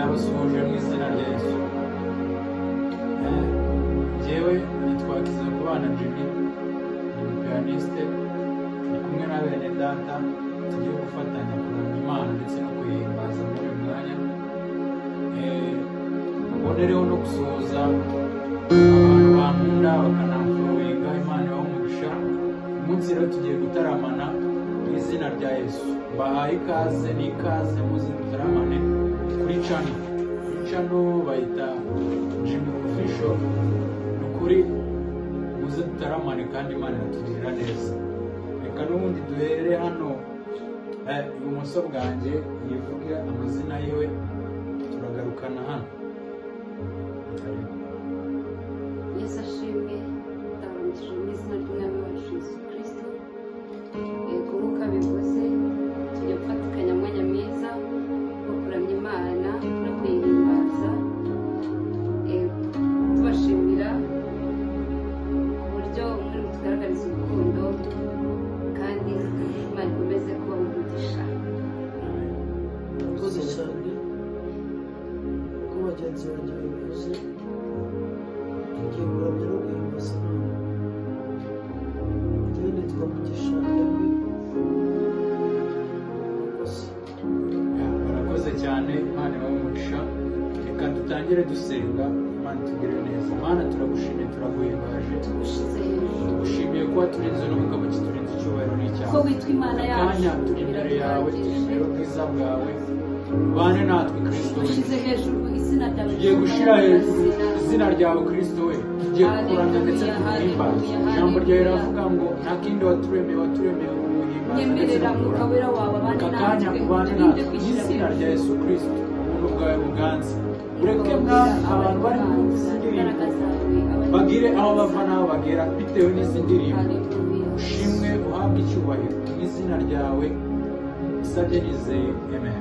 ndabasuhuje mu izina rya Yesu. Njyewe nitwa Kizakubana Jimmy, ni umupiyaniste, ndi kumwe na bene data tugiye gufatanya kuramya Imana ndetse no kuyihimbaza muri uyu mwanya. Mbonereho no gusuhuza abantu bankunda bakanamfuruwiga, Imana ibahe umugisha. Umunsi rero tugiye gutaramana mu izina rya Yesu. Bahaye ikaze n'ikaze muze dutaramane kuri channel bayita Jimmy Official. Nukuri muze dutaramane kandi Imana iratugirira neza. Reka n'ubundi duhere hano ibumoso bwanjye yivuge amazina yiwe, turagarukana hano. Yesu ashimwe, ndabaramukije mu izina ry'Umwami wacu Yesu Kristo. Nk'uko bivuze, tugiye gufatikanya umwanya mwiza wo kuramya Imana no kuyihimbaza, tubashimira uburyo muri mutugaragariza urukundo kandi Imana ikomeze kuba umugisha. Murakoze cyane uko bagenzi banjye babivuze, tugiye kuramya no guhimbaza Imana. Njyewe nitwa Mugisha Emmy. Murakoze cyane, Imana ibahe umugisha. Reka dutangire dusenga, Imana itugirire neza. Imana turagushimiye, turaguhimbaje, tugushimiye kuba turinze n'umugabo kiturinze icyubahiro n'icyaha. Ko witwa Imana yacu, Kanya turi imbere yawe, turi imbere y'ubwiza bwawe, ubane natwe Kristo we. ushyize hejuru izina ryawe, Tugiye gushyira hejuru izina ryawe Kristo we, tugiye kukuramya ndetse tuguhimbaza. Ijambo ryawe riravuga ngo nta kindi waturemeye uguhimbaza ndetse nyemerera no mwuka kukuramya. wera wawe abane Aka kanya natwe, ubane turinde natwe mu kwishyira izina rya Yesu Kristo, ubuntu bwawe buganze. Ureke mwami abantu bari kumva izi ndirimbo bagire aho bava n'aho bagera bitewe n'izi ndirimbo. Ushimwe uhabwe icyubahiro mu izina ryawe, usabye nizeye, amen.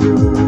Thank you.